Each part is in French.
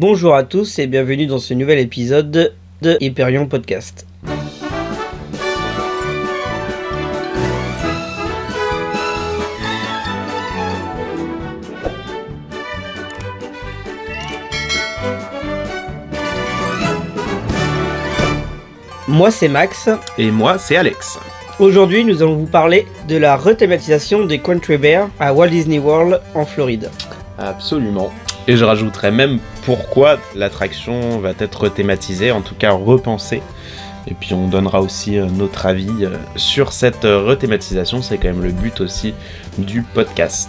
Bonjour à tous et bienvenue dans ce nouvel épisode de Hyperion Podcast. Moi c'est Max. Et moi c'est Alex. Aujourd'hui nous allons vous parler de la rethématisation des Country Bears à Walt Disney World en Floride. Absolument. Et je rajouterais même pourquoi l'attraction va être rethématisée, en tout cas repensée. Et puis on donnera aussi notre avis sur cette rethématisation, c'est quand même le but aussi du podcast.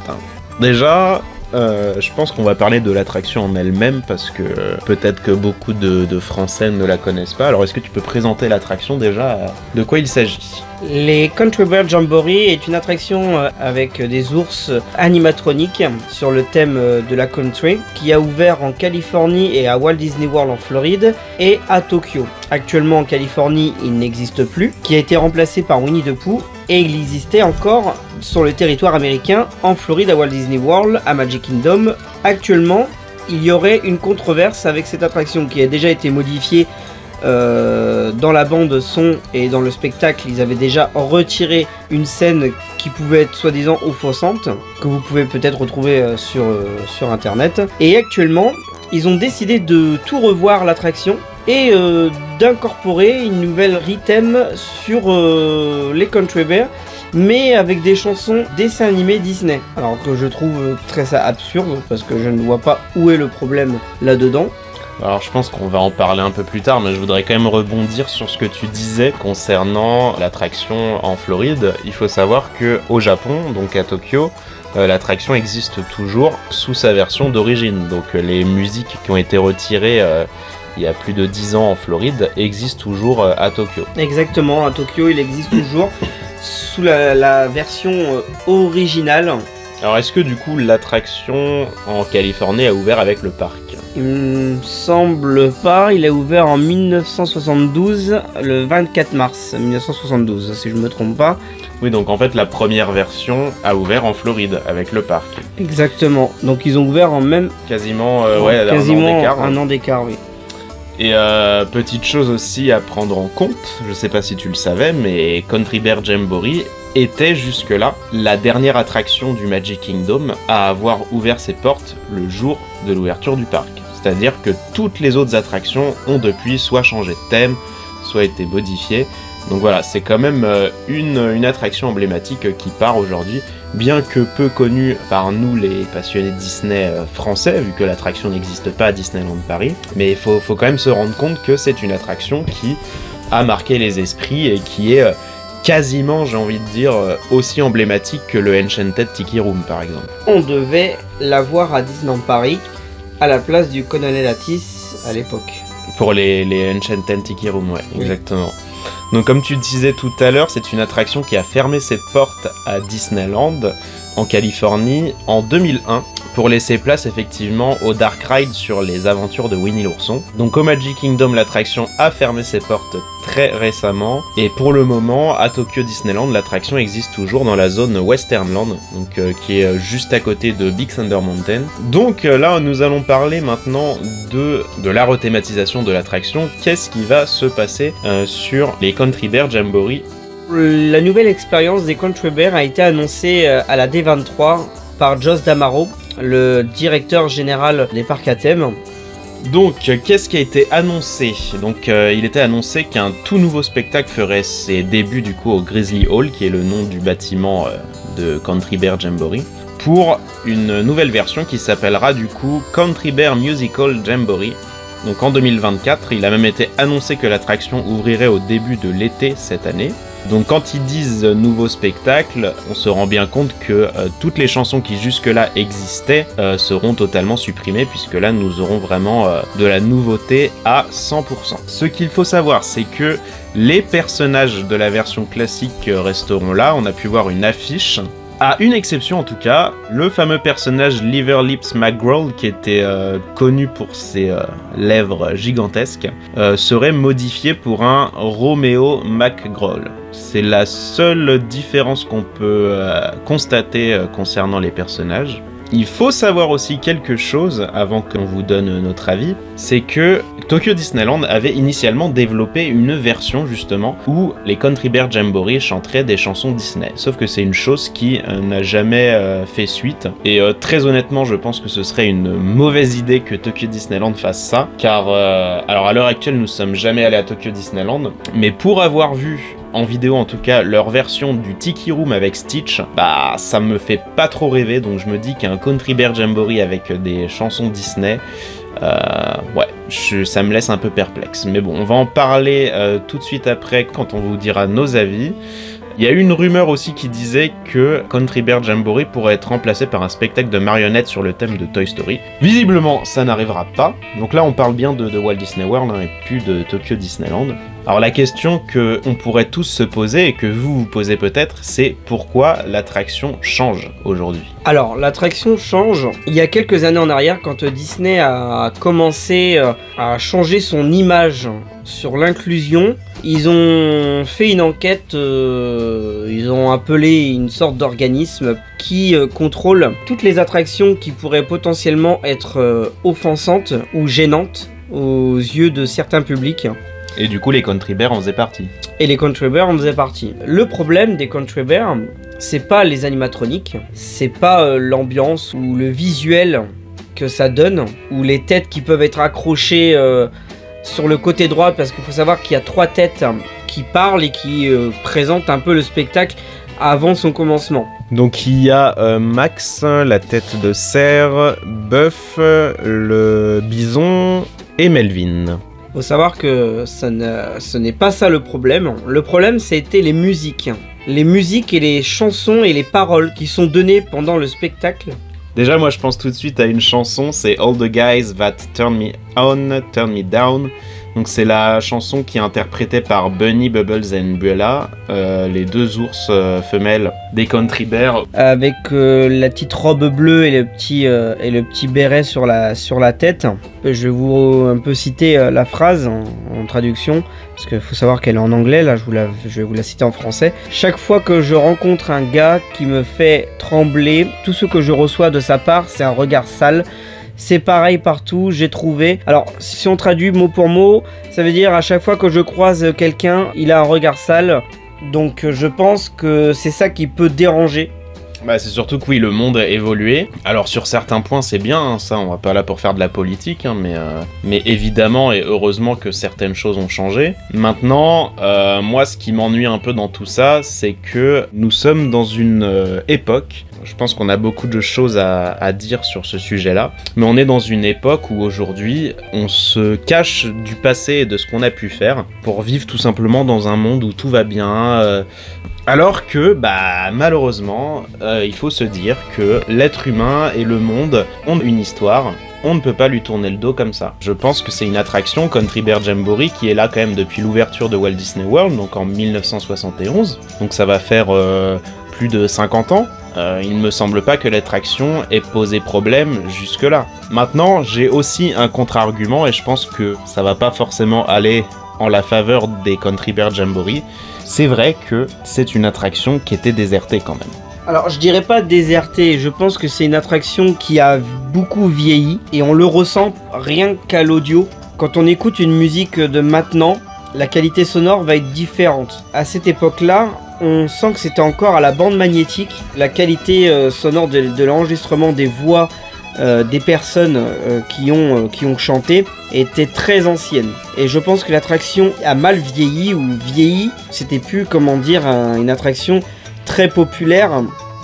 Déjà, je pense qu'on va parler de l'attraction en elle-même parce que peut-être que beaucoup de Français ne la connaissent pas. Alors est-ce que tu peux présenter l'attraction déjà, de quoi il s'agit ? Les Country Bear Jamboree est une attraction avec des ours animatroniques sur le thème de la country qui a ouvert en Californie et à Walt Disney World en Floride et à Tokyo. Actuellement en Californie il n'existe plus, qui a été remplacé par Winnie the Pooh et il existait encore sur le territoire américain en Floride à Walt Disney World, à Magic Kingdom. Actuellement il y aurait une controverse avec cette attraction qui a déjà été modifiée. Dans la bande son et dans le spectacle, ils avaient déjà retiré une scène qui pouvait être soi-disant offensante, que vous pouvez peut-être retrouver sur internet. Et actuellement, ils ont décidé de tout revoir l'attraction et d'incorporer une nouvelle rhythm sur les Country Bears, mais avec des chansons dessins animés Disney. Alors que je trouve très ça absurde parce que je ne vois pas où est le problème là-dedans. Alors je pense qu'on va en parler un peu plus tard, mais je voudrais quand même rebondir sur ce que tu disais concernant l'attraction en Floride. Il faut savoir qu'au Japon, donc à Tokyo, l'attraction existe toujours sous sa version d'origine. Donc les musiques qui ont été retirées il y a plus de 10 ans en Floride existent toujours à Tokyo. Exactement, à Tokyo il existe toujours sous la version originale. Alors est-ce que du coup l'attraction en Californie a ouvert avec le parc ? Il me semble pas, il a ouvert en 1972, le 24 mars 1972, si je me trompe pas. Oui, donc en fait la première version a ouvert en Floride avec le parc. Exactement, donc ils ont ouvert en même... Quasiment, un an d'écart, oui. Et petite chose aussi à prendre en compte, je sais pas si tu le savais, mais Country Bear Jamboree était jusque-là la dernière attraction du Magic Kingdom à avoir ouvert ses portes le jour de l'ouverture du parc. C'est-à-dire que toutes les autres attractions ont depuis soit changé de thème, soit été modifiées. Donc voilà, c'est quand même une attraction emblématique qui part aujourd'hui, bien que peu connue par nous les passionnés de Disney français, vu que l'attraction n'existe pas à Disneyland Paris. Mais il faut quand même se rendre compte que c'est une attraction qui a marqué les esprits et qui est quasiment, j'ai envie de dire, aussi emblématique que le Enchanted Tiki Room par exemple. On devait la voir à Disneyland Paris à la place du Colonel Atis à l'époque. Pour les Enchanted Tiki Room, ouais, oui. Exactement. Donc comme tu disais tout à l'heure, c'est une attraction qui a fermé ses portes à Disneyland en Californie en 2001 pour laisser place effectivement au Dark Ride sur les aventures de Winnie l'ourson. Donc au Magic Kingdom, l'attraction a fermé ses portes très récemment et pour le moment à Tokyo Disneyland, l'attraction existe toujours dans la zone Westernland, donc qui est juste à côté de Big Thunder Mountain. Donc là nous allons parler maintenant de la rethématisation de l'attraction. Qu'est-ce qui va se passer sur les Country Bear Jamboree ? La nouvelle expérience des Country Bears a été annoncée à la D23 par Joss D'Amaro, le directeur général des parcs à thème. Donc, qu'est-ce qui a été annoncé ? Donc, il était annoncé qu'un tout nouveau spectacle ferait ses débuts du coup au Grizzly Hall, qui est le nom du bâtiment de Country Bear Jamboree, pour une nouvelle version qui s'appellera du coup Country Bear Musical Jamboree. Donc en 2024, il a même été annoncé que l'attraction ouvrirait au début de l'été cette année. Donc quand ils disent nouveau spectacle, on se rend bien compte que toutes les chansons qui jusque-là existaient seront totalement supprimées, puisque là nous aurons vraiment de la nouveauté à 100%. Ce qu'il faut savoir, c'est que les personnages de la version classique resteront là. On a pu voir une affiche. À une exception en tout cas, le fameux personnage Liver Lips McGraw, qui était connu pour ses lèvres gigantesques, serait modifié pour un Romeo McGraw. C'est la seule différence qu'on peut constater concernant les personnages. Il faut savoir aussi quelque chose avant qu'on vous donne notre avis, c'est que Tokyo Disneyland avait initialement développé une version justement où les Country Bear Jamboree chanteraient des chansons Disney. Sauf que c'est une chose qui n'a jamais fait suite. Et très honnêtement, je pense que ce serait une mauvaise idée que Tokyo Disneyland fasse ça, car alors à l'heure actuelle, nous sommes jamais allés à Tokyo Disneyland, mais pour avoir vu en vidéo en tout cas, leur version du Tiki Room avec Stitch, bah ça me fait pas trop rêver, donc je me dis qu'un Country Bear Jamboree avec des chansons Disney, ouais, ça me laisse un peu perplexe. Mais bon, on va en parler tout de suite après quand on vous dira nos avis. Il y a eu une rumeur aussi qui disait que Country Bear Jamboree pourrait être remplacé par un spectacle de marionnettes sur le thème de Toy Story. Visiblement, ça n'arrivera pas. Donc là, on parle bien de Walt Disney World hein, et plus de Tokyo Disneyland. Alors la question que on pourrait tous se poser et que vous vous posez peut-être, c'est pourquoi l'attraction change aujourd'hui? Alors l'attraction change. Il y a quelques années en arrière, quand Disney a commencé à changer son image sur l'inclusion, ils ont fait une enquête, ils ont appelé une sorte d'organisme qui contrôle toutes les attractions qui pourraient potentiellement être offensantes ou gênantes aux yeux de certains publics. Et du coup, les Country Bear en faisaient partie. Et les Country Bear en faisaient partie. Le problème des Country Bear, c'est pas les animatroniques, c'est pas l'ambiance ou le visuel que ça donne, ou les têtes qui peuvent être accrochées sur le côté droit, parce qu'il faut savoir qu'il y a 3 têtes qui parlent et qui présentent un peu le spectacle avant son commencement. Donc il y a Max, la tête de cerf, Buff, le bison et Melvin. Faut savoir que ce n'est pas ça le problème. Le problème, c'était les musiques. Les musiques et les chansons et les paroles qui sont données pendant le spectacle. Déjà, moi, je pense tout de suite à une chanson, c'est All the Guys That Turn Me On, Turn Me Down. Donc c'est la chanson qui est interprétée par Bunny, Bubbles et Beulah, les 2 ours femelles des Country Bear. Avec la petite robe bleue et le petit béret sur la tête. Je vais vous un peu citer la phrase en traduction, parce qu'il faut savoir qu'elle est en anglais, là je vais vous la citer en français. Chaque fois que je rencontre un gars qui me fait trembler, tout ce que je reçois de sa part, c'est un regard sale. C'est pareil partout, j'ai trouvé. Alors, si on traduit mot pour mot, ça veut dire à chaque fois que je croise quelqu'un, il a un regard sale. Donc, je pense que c'est ça qui peut déranger. Bah, c'est surtout que oui, le monde a évolué. Alors sur certains points c'est bien, hein, ça on va pas là pour faire de la politique, hein, mais évidemment et heureusement que certaines choses ont changé. Maintenant, moi ce qui m'ennuie un peu dans tout ça, c'est que nous sommes dans une époque, je pense qu'on a beaucoup de choses à dire sur ce sujet-là, mais on est dans une époque où aujourd'hui on se cache du passé et de ce qu'on a pu faire pour vivre tout simplement dans un monde où tout va bien. Alors que, bah, malheureusement, il faut se dire que l'être humain et le monde ont une histoire. On ne peut pas lui tourner le dos comme ça. Je pense que c'est une attraction, Country Bear Jamboree, qui est là quand même depuis l'ouverture de Walt Disney World, donc en 1971. Donc ça va faire plus de 50 ans. Il ne me semble pas que l'attraction ait posé problème jusque-là. Maintenant, j'ai aussi un contre-argument et je pense que ça va pas forcément aller en la faveur des Country Bear Jamboree. C'est vrai que c'est une attraction qui était désertée quand même. Alors je dirais pas désertée, je pense que c'est une attraction qui a beaucoup vieilli et on le ressent rien qu'à l'audio. Quand on écoute une musique de maintenant, la qualité sonore va être différente. À cette époque-là, on sent que c'était encore à la bande magnétique. La qualité sonore de l'enregistrement des voix des personnes qui ont chanté était très ancienne. Et je pense que l'attraction a mal vieilli ou vieilli. C'était plus, comment dire, une attraction très populaire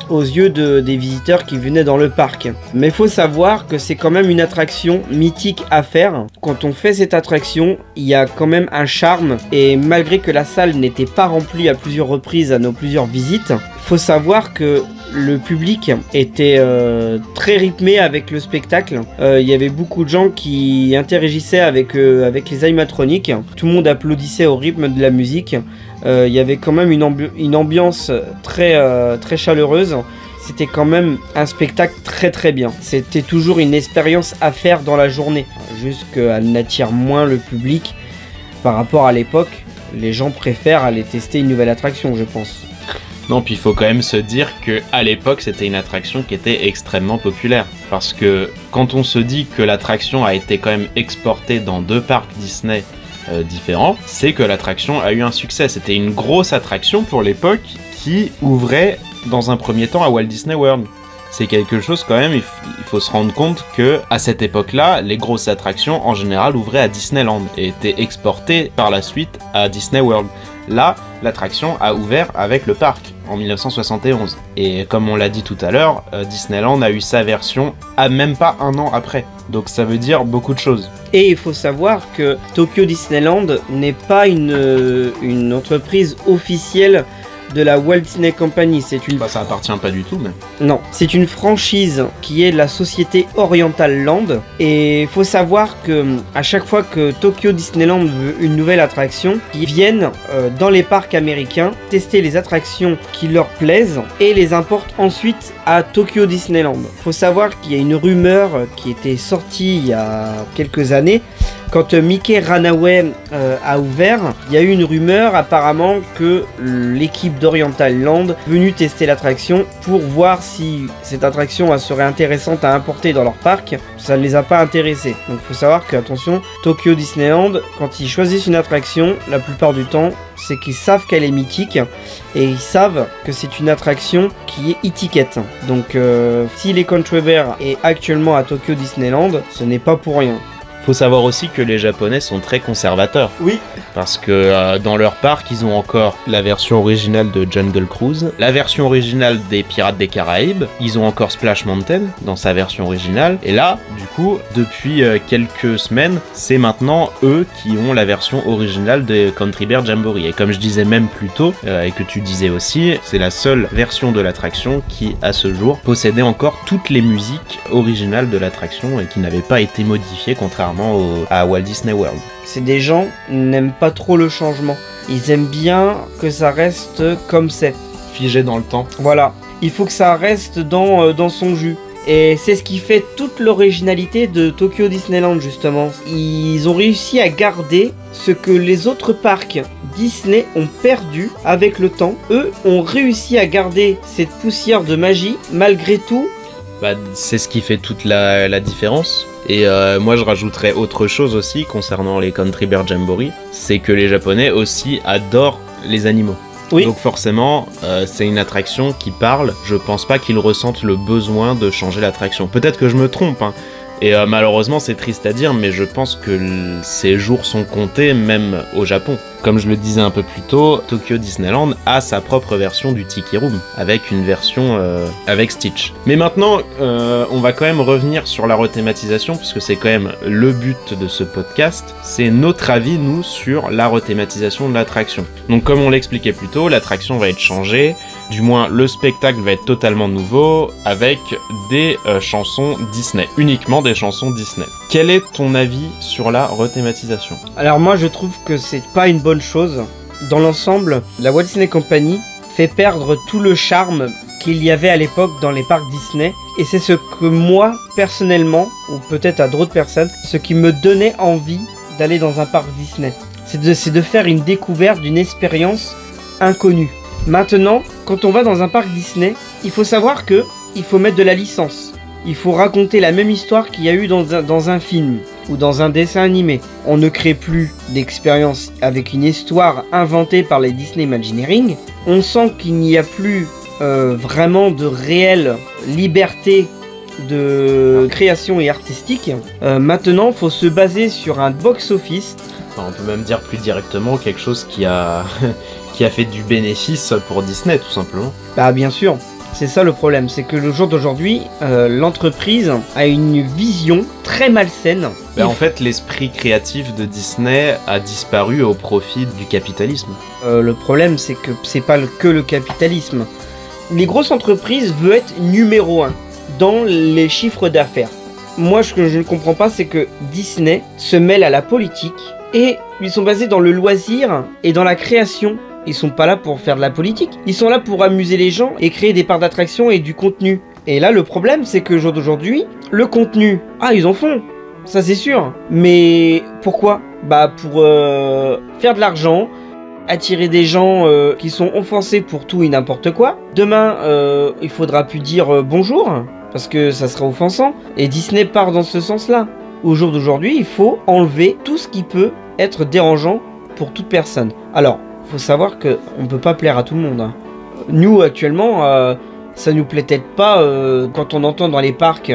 aux yeux des visiteurs qui venaient dans le parc. Mais il faut savoir que c'est quand même une attraction mythique à faire. Quand on fait cette attraction, il y a quand même un charme. Et malgré que la salle n'était pas remplie à plusieurs reprises à nos plusieurs visites, il faut savoir que le public était très rythmé avec le spectacle. Il y avait beaucoup de gens qui interagissaient avec les animatroniques. Tout le monde applaudissait au rythme de la musique. Il y avait quand même une ambiance très chaleureuse. C'était quand même un spectacle très bien. C'était toujours une expérience à faire dans la journée. Juste qu'elle n'attire moins le public par rapport à l'époque. Les gens préfèrent aller tester une nouvelle attraction, je pense. Non, puis il faut quand même se dire que à l'époque, c'était une attraction qui était extrêmement populaire. Parce que quand on se dit que l'attraction a été quand même exportée dans 2 parcs Disney différents, c'est que l'attraction a eu un succès. C'était une grosse attraction pour l'époque qui ouvrait dans un premier temps à Walt Disney World. C'est quelque chose quand même, il faut se rendre compte que à cette époque-là, les grosses attractions en général ouvraient à Disneyland et étaient exportées par la suite à Disney World. Là, l'attraction a ouvert avec le parc en 1971. Et comme on l'a dit tout à l'heure, Disneyland a eu sa version à même pas 1 an après. Donc ça veut dire beaucoup de choses. Et il faut savoir que Tokyo Disneyland n'est pas une entreprise officielle de la Walt Disney Company. Bah, ça appartient pas du tout, mais... Non, c'est une franchise qui est de la société Oriental Land. Et il faut savoir que à chaque fois que Tokyo Disneyland veut une nouvelle attraction, ils viennent dans les parcs américains tester les attractions qui leur plaisent et les importent ensuite à Tokyo Disneyland. Il faut savoir qu'il y a une rumeur qui était sortie il y a quelques années. Quand Mickey Runaway a ouvert, il y a eu une rumeur apparemment que l'équipe d'Oriental Land est venue tester l'attraction pour voir si cette attraction serait intéressante à importer dans leur parc. Ça ne les a pas intéressés. Donc il faut savoir que, attention, Tokyo Disneyland, quand ils choisissent une attraction, la plupart du temps, c'est qu'ils savent qu'elle est mythique et ils savent que c'est une attraction qui est étiquette. Donc si les Country Bear est actuellement à Tokyo Disneyland, ce n'est pas pour rien. Faut savoir aussi que les Japonais sont très conservateurs. Oui. Parce que dans leur parc, ils ont encore la version originale de Jungle Cruise, la version originale des Pirates des Caraïbes, ils ont encore Splash Mountain dans sa version originale, et là, du coup, depuis quelques semaines, c'est maintenant eux qui ont la version originale de Country Bear Jamboree. Et comme je disais même plus tôt, et que tu disais aussi, c'est la seule version de l'attraction qui, à ce jour, possédait encore toutes les musiques originales de l'attraction et qui n'avaient pas été modifiées, contrairement à Walt Disney World. C'est des gens qui n'aiment pas trop le changement. Ils aiment bien que ça reste comme c'est. Figé dans le temps. Voilà. Il faut que ça reste dans son jus. Et c'est ce qui fait toute l'originalité de Tokyo Disneyland, justement. Ils ont réussi à garder ce que les autres parcs Disney ont perdu avec le temps. Eux ont réussi à garder cette poussière de magie malgré tout. Bah, c'est ce qui fait toute la différence. Et moi je rajouterais autre chose aussi concernant les Country Bear Jamboree, c'est que les Japonais aussi adorent les animaux. Oui. Donc forcément, c'est une attraction qui parle. Je pense pas qu'ils ressentent le besoin de changer l'attraction. Peut-être que je me trompe, hein. Et malheureusement c'est triste à dire, mais je pense que ces jours sont comptés même au Japon. Comme je le disais un peu plus tôt, Tokyo Disneyland a sa propre version du Tiki Room, avec une version avec Stitch. Mais maintenant, on va quand même revenir sur la rethématisation, puisque c'est quand même le but de ce podcast. C'est notre avis, nous, sur la rethématisation de l'attraction. Donc comme on l'expliquait plus tôt, l'attraction va être changée, du moins le spectacle va être totalement nouveau, avec des chansons Disney, uniquement des chansons Disney. Quel est ton avis sur la rethématisation ? Alors moi je trouve que c'est pas une bonne chose. Dans l'ensemble, la Walt Disney Company fait perdre tout le charme qu'il y avait à l'époque dans les parcs Disney. Et c'est ce que moi, personnellement, ou peut-être à d'autres personnes, ce qui me donnait envie d'aller dans un parc Disney. C'est de faire une découverte d'une expérience inconnue. Maintenant, quand on va dans un parc Disney, il faut savoir que il faut mettre de la licence. Il faut raconter la même histoire qu'il y a eu dans un film ou dans un dessin animé. On ne crée plus d'expérience avec une histoire inventée par les Disney Imagineering. On sent qu'il n'y a plus vraiment de réelle liberté de création et artistique. Maintenant, il faut se baser sur un box-office. Enfin, on peut même dire plus directement quelque chose qui a, qui a fait du bénéfice pour Disney, tout simplement. Bah bien sûr. C'est ça le problème, c'est que le jour d'aujourd'hui, l'entreprise a une vision très malsaine. En fait, l'esprit créatif de Disney a disparu au profit du capitalisme. Le problème, c'est que c'est pas que le capitalisme. Les grosses entreprises veulent être numéro 1 dans les chiffres d'affaires. Moi, ce que je ne comprends pas, c'est que Disney se mêle à la politique et ils sont basés dans le loisir et dans la création. Ils sont pas là pour faire de la politique, ils sont là pour amuser les gens et créer des parcs d'attraction et du contenu. Et là, le problème, c'est que jour d'aujourd'hui, le contenu, ils en font, ça c'est sûr. Mais pourquoi ? Bah pour faire de l'argent, attirer des gens qui sont offensés pour tout et n'importe quoi. Demain, il faudra plus dire bonjour, parce que ça sera offensant. Et Disney part dans ce sens-là. Au jour d'aujourd'hui, il faut enlever tout ce qui peut être dérangeant pour toute personne. Alors, il faut savoir qu'on ne peut pas plaire à tout le monde. Hein. Nous, actuellement, ça nous plaît peut-être pas quand on entend dans les parcs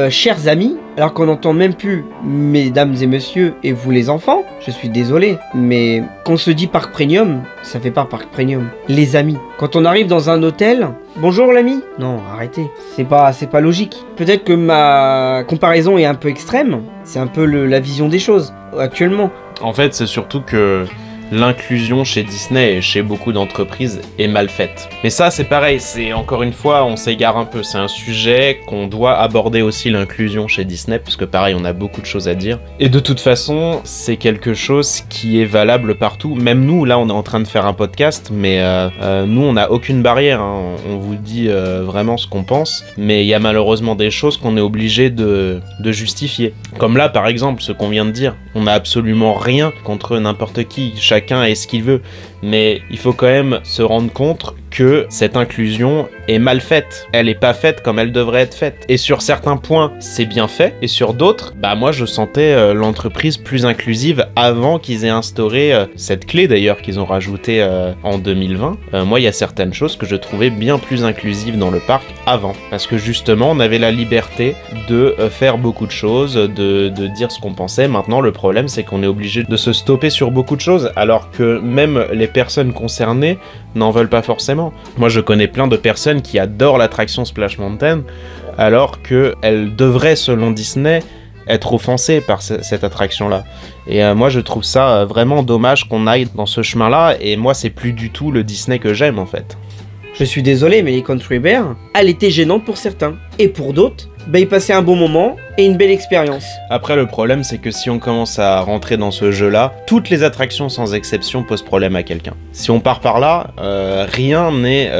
chers amis, alors qu'on n'entend même plus mesdames et messieurs et vous les enfants. Je suis désolé, mais quand on se dit parc premium, ça fait pas parc premium. Les amis. Quand on arrive dans un hôtel, bonjour l'ami. Non, arrêtez. C'est pas logique. Peut-être que ma comparaison est un peu extrême. C'est un peu la vision des choses actuellement. En fait, c'est surtout que l'inclusion chez Disney et chez beaucoup d'entreprises est mal faite. Mais ça, c'est pareil, c'est encore une fois, on s'égare un peu. C'est un sujet qu'on doit aborder aussi, l'inclusion chez Disney, parce que pareil, on a beaucoup de choses à dire. Et de toute façon, c'est quelque chose qui est valable partout. Même nous, là, on est en train de faire un podcast, mais nous, on n'a aucune barrière. Hein. On vous dit vraiment ce qu'on pense, mais il y a malheureusement des choses qu'on est obligé de justifier. Comme là, par exemple, ce qu'on vient de dire. On n'a absolument rien contre n'importe qui. Chacun est ce qu'il veut, mais il faut quand même se rendre compte que cette inclusion est mal faite. Elle est pas faite comme elle devrait être faite. Et sur certains points, c'est bien fait, et sur d'autres, bah moi je sentais l'entreprise plus inclusive avant qu'ils aient instauré cette clé d'ailleurs qu'ils ont rajoutée en 2020. Moi, il y a certaines choses que je trouvais bien plus inclusives dans le parc avant, parce que justement, on avait la liberté de faire beaucoup de choses, de dire ce qu'on pensait. Maintenant, le problème, c'est qu'on est obligé de se stopper sur beaucoup de choses, alors que même les personnes concernées n'en veulent pas forcément. Moi, je connais plein de personnes qui adorent l'attraction Splash Mountain, alors qu'elle devrait, selon Disney, être offensée par cette attraction-là. Et moi, je trouve ça vraiment dommage qu'on aille dans ce chemin-là, et moi, c'est plus du tout le Disney que j'aime, en fait. Je suis désolé, mais les Country Bears, elle était gênante pour certains. Et pour d'autres, ils passaient un bon moment et une belle expérience. Après, le problème, c'est que si on commence à rentrer dans ce jeu-là, toutes les attractions, sans exception, posent problème à quelqu'un. Si on part par là, rien n'est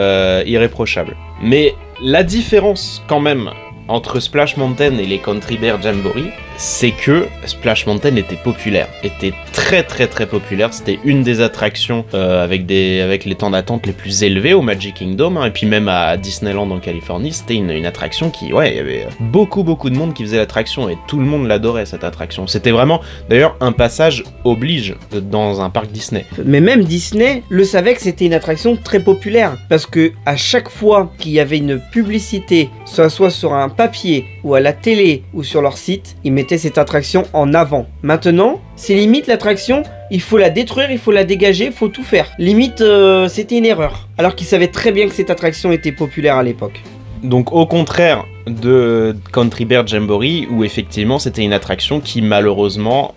irréprochable. Mais la différence, quand même, entre Splash Mountain et les Country Bear Jamboree, c'est que Splash Mountain était populaire, était très très très populaire. C'était une des attractions avec les temps d'attente les plus élevés au Magic Kingdom, hein, et puis même à Disneyland en Californie, c'était une attraction qui, ouais, il y avait beaucoup de monde qui faisait l'attraction et tout le monde l'adorait, cette attraction. C'était vraiment, d'ailleurs, un passage oblige dans un parc Disney. Mais même Disney le savait que c'était une attraction très populaire, parce que à chaque fois qu'il y avait une publicité, soit sur un papier ou à la télé ou sur leur site, ils mettaient cette attraction en avant. Maintenant, c'est limite l'attraction, il faut la détruire, il faut la dégager, il faut tout faire. Limite, c'était une erreur. Alors qu'ils savaient très bien que cette attraction était populaire à l'époque. Donc au contraire de Country Bear Jamboree, où effectivement c'était une attraction qui malheureusement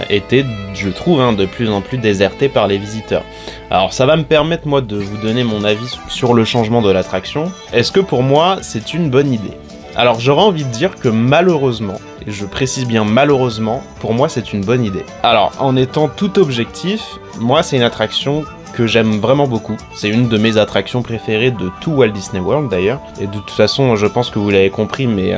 était, je trouve, de plus en plus désertée par les visiteurs. Alors ça va me permettre moi de vous donner mon avis sur le changement de l'attraction. Est-ce que pour moi c'est une bonne idée ? Alors j'aurais envie de dire que malheureusement, et je précise bien malheureusement, pour moi c'est une bonne idée. Alors en étant tout objectif, moi c'est une attraction que j'aime vraiment beaucoup. C'est une de mes attractions préférées de tout Walt Disney World d'ailleurs. Et de toute façon, je pense que vous l'avez compris, mais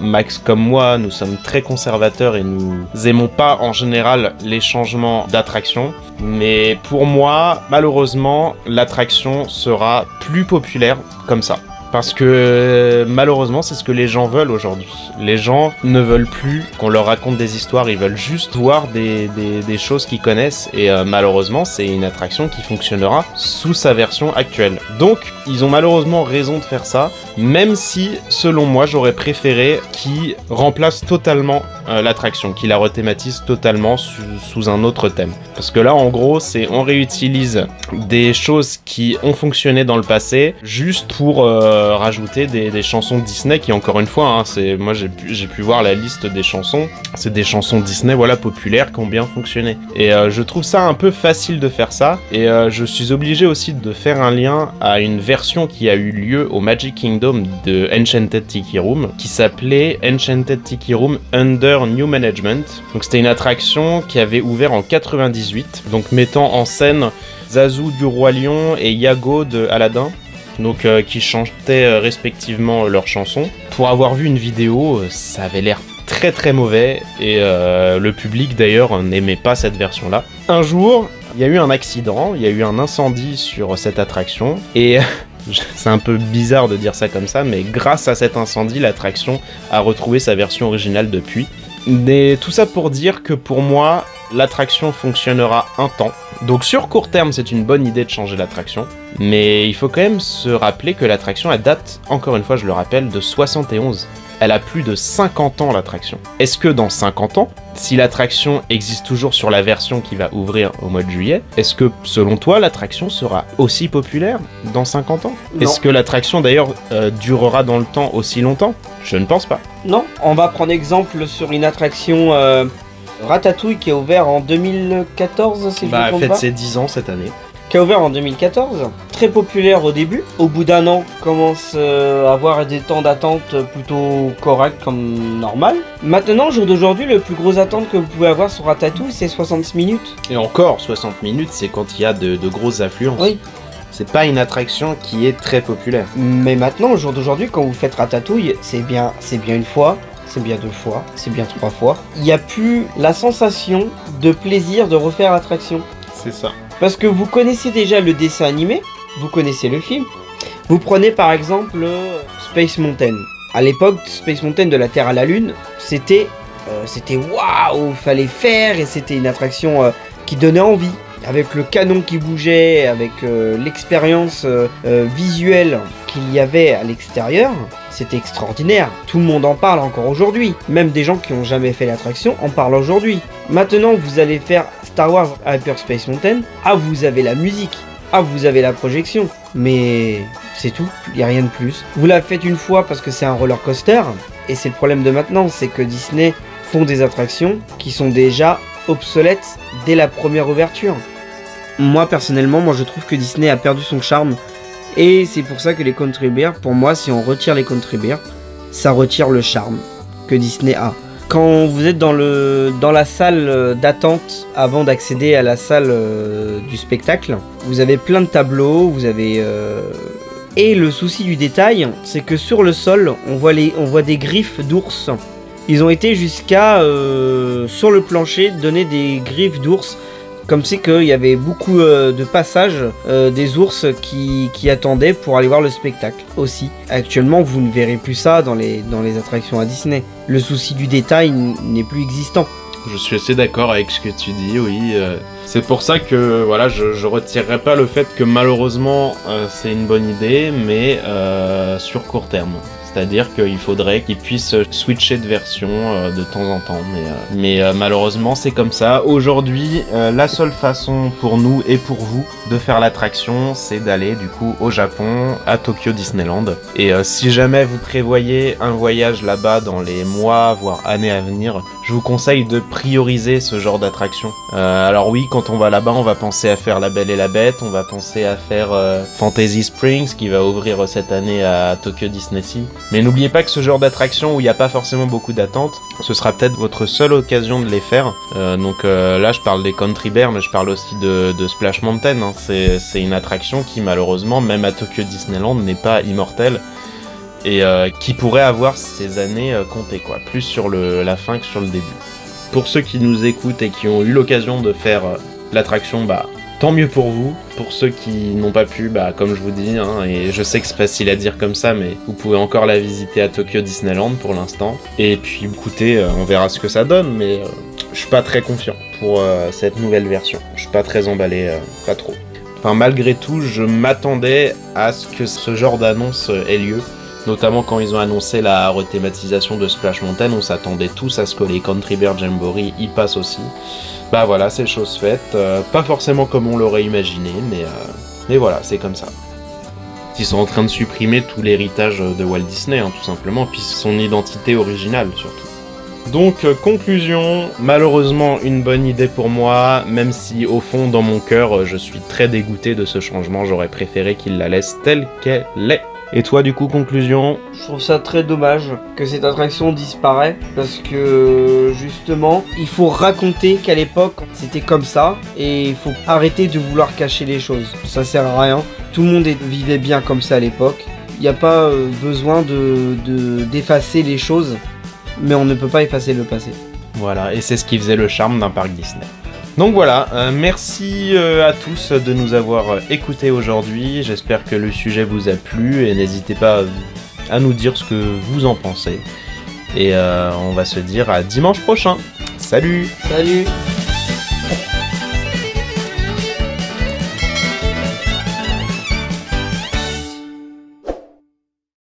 Max comme moi, nous sommes très conservateurs et nous aimons pas en général les changements d'attraction. Mais pour moi, malheureusement, l'attraction sera plus populaire comme ça. Parce que malheureusement, c'est ce que les gens veulent aujourd'hui. Les gens ne veulent plus qu'on leur raconte des histoires, ils veulent juste voir des choses qu'ils connaissent. Et malheureusement, c'est une attraction qui fonctionnera sous sa version actuelle. Donc, ils ont malheureusement raison de faire ça, même si, selon moi, j'aurais préféré qu'ils remplacent totalement l'attraction, qu'ils la rethématisent totalement sous un autre thème. Parce que là, en gros, on réutilise des choses qui ont fonctionné dans le passé, juste pour rajouter des chansons Disney qui, encore une fois, moi j'ai pu voir la liste des chansons, c'est des chansons Disney, voilà, populaires qui ont bien fonctionné. Et je trouve ça un peu facile de faire ça, et je suis obligé aussi de faire un lien à une version qui a eu lieu au Magic Kingdom de Enchanted Tiki Room, qui s'appelait Enchanted Tiki Room Under New Management. Donc c'était une attraction qui avait ouvert en 98, donc mettant en scène Zazu du Roi Lion et Iago de Aladdin, donc qui chantaient respectivement leurs chansons. Pour avoir vu une vidéo, ça avait l'air très très mauvais, et le public d'ailleurs n'aimait pas cette version-là. Un jour, il y a eu un accident, il y a eu un incendie sur cette attraction, et c'est un peu bizarre de dire ça comme ça, mais grâce à cet incendie, l'attraction a retrouvé sa version originale depuis. Mais tout ça pour dire que pour moi, l'attraction fonctionnera un temps. Donc sur court terme, c'est une bonne idée de changer l'attraction. Mais il faut quand même se rappeler que l'attraction, elle date, encore une fois je le rappelle, de 71. Elle a plus de 50 ans l'attraction. Est-ce que dans 50 ans, si l'attraction existe toujours sur la version qui va ouvrir au mois de juillet, est-ce que selon toi l'attraction sera aussi populaire dans 50 ans? Est-ce que l'attraction d'ailleurs durera dans le temps aussi longtemps? Je ne pense pas. Non, on va prendre exemple sur une attraction Ratatouille qui a ouvert en 2014 si je ne me trompe pas. Fête ses 10 ans cette année. Qui a ouvert en 2014, très populaire au début. Au bout d'un an, commence à avoir des temps d'attente plutôt corrects comme normal. Maintenant, au jour d'aujourd'hui, le plus gros attente que vous pouvez avoir sur Ratatouille, c'est 60 minutes. Et encore, 60 minutes, c'est quand il y a de grosses affluences. Oui. C'est pas une attraction qui est très populaire. Mais maintenant, au jour d'aujourd'hui, quand vous faites Ratatouille, c'est bien une fois, c'est bien 2 fois, c'est bien 3 fois. Il n'y a plus la sensation de plaisir de refaire l'attraction. C'est ça. Parce que vous connaissez déjà le dessin animé, vous connaissez le film. Vous prenez par exemple Space Mountain. À l'époque, Space Mountain de la Terre à la Lune, c'était waouh, fallait faire, et c'était une attraction qui donnait envie. Avec le canon qui bougeait, avec l'expérience visuelle qu'il y avait à l'extérieur, c'était extraordinaire. Tout le monde en parle encore aujourd'hui. Même des gens qui n'ont jamais fait l'attraction en parlent aujourd'hui. Maintenant, vous allez faire Star Wars Hyperspace Mountain. Ah, vous avez la musique. Ah, vous avez la projection. Mais c'est tout, il n'y a rien de plus. Vous la faites une fois parce que c'est un roller coaster. Et c'est le problème de maintenant, c'est que Disney font des attractions qui sont déjà obsolètes dès la première ouverture. Moi personnellement, je trouve que Disney a perdu son charme, et c'est pour ça que les Country Bears, pour moi, si on retire les Country Bears, ça retire le charme que Disney a. Quand vous êtes dans la salle d'attente avant d'accéder à la salle du spectacle, vous avez plein de tableaux, vous avez et le souci du détail, c'est que sur le sol, on voit des griffes d'ours. Ils ont été jusqu'à sur le plancher donner des griffes d'ours. Comme c'est qu'il y avait beaucoup de passages des ours qui attendaient pour aller voir le spectacle aussi. Actuellement, vous ne verrez plus ça dans les attractions à Disney. Le souci du détail n'est plus existant. Je suis assez d'accord avec ce que tu dis, oui. C'est pour ça que voilà, je retirerai pas le fait que malheureusement c'est une bonne idée, mais sur court terme. C'est-à-dire qu'il faudrait qu'ils puissent switcher de version de temps en temps. Mais malheureusement, c'est comme ça. Aujourd'hui, la seule façon pour nous et pour vous de faire l'attraction, c'est d'aller du coup au Japon, à Tokyo Disneyland. Et si jamais vous prévoyez un voyage là-bas dans les mois, voire années à venir, je vous conseille de prioriser ce genre d'attraction. Alors oui, quand on va là-bas, on va penser à faire La Belle et la Bête, on va penser à faire Fantasy Springs, qui va ouvrir cette année à Tokyo Disney Sea. Mais n'oubliez pas que ce genre d'attraction où il n'y a pas forcément beaucoup d'attente, ce sera peut-être votre seule occasion de les faire. Donc là, je parle des Country Bears, mais je parle aussi de Splash Mountain. Hein. C'est une attraction qui, malheureusement, même à Tokyo Disneyland, n'est pas immortelle. Et qui pourrait avoir ses années comptées, quoi. Plus sur la fin que sur le début. Pour ceux qui nous écoutent et qui ont eu l'occasion de faire l'attraction, tant mieux pour vous. Pour ceux qui n'ont pas pu, comme je vous dis, hein, et je sais que c'est facile à dire comme ça, mais vous pouvez encore la visiter à Tokyo Disneyland pour l'instant. Et puis écoutez, on verra ce que ça donne, mais je suis pas très confiant pour cette nouvelle version. Je suis pas très emballé, pas trop. Enfin, malgré tout, je m'attendais à ce que ce genre d'annonce ait lieu. Notamment quand ils ont annoncé la rethématisation de Splash Mountain, on s'attendait tous à ce que les Country Bears Jamboree y passent aussi. Voilà, c'est chose faite. Pas forcément comme on l'aurait imaginé, mais voilà, c'est comme ça. Ils sont en train de supprimer tout l'héritage de Walt Disney, hein, tout simplement, puis son identité originale surtout. Donc, conclusion, malheureusement une bonne idée pour moi, même si au fond, dans mon cœur, je suis très dégoûté de ce changement, j'aurais préféré qu'il la laisse telle qu'elle est. Et toi, du coup, conclusion? Je trouve ça très dommage que cette attraction disparaît, parce que justement, il faut raconter qu'à l'époque, c'était comme ça, et il faut arrêter de vouloir cacher les choses. Ça sert à rien. Tout le monde vivait bien comme ça à l'époque. Il n'y a pas besoin d'effacer les choses, mais on ne peut pas effacer le passé. Voilà, et c'est ce qui faisait le charme d'un parc Disney. Donc voilà, merci à tous de nous avoir écoutés aujourd'hui. J'espère que le sujet vous a plu et n'hésitez pas à nous dire ce que vous en pensez. Et on va se dire à dimanche prochain. Salut! Salut!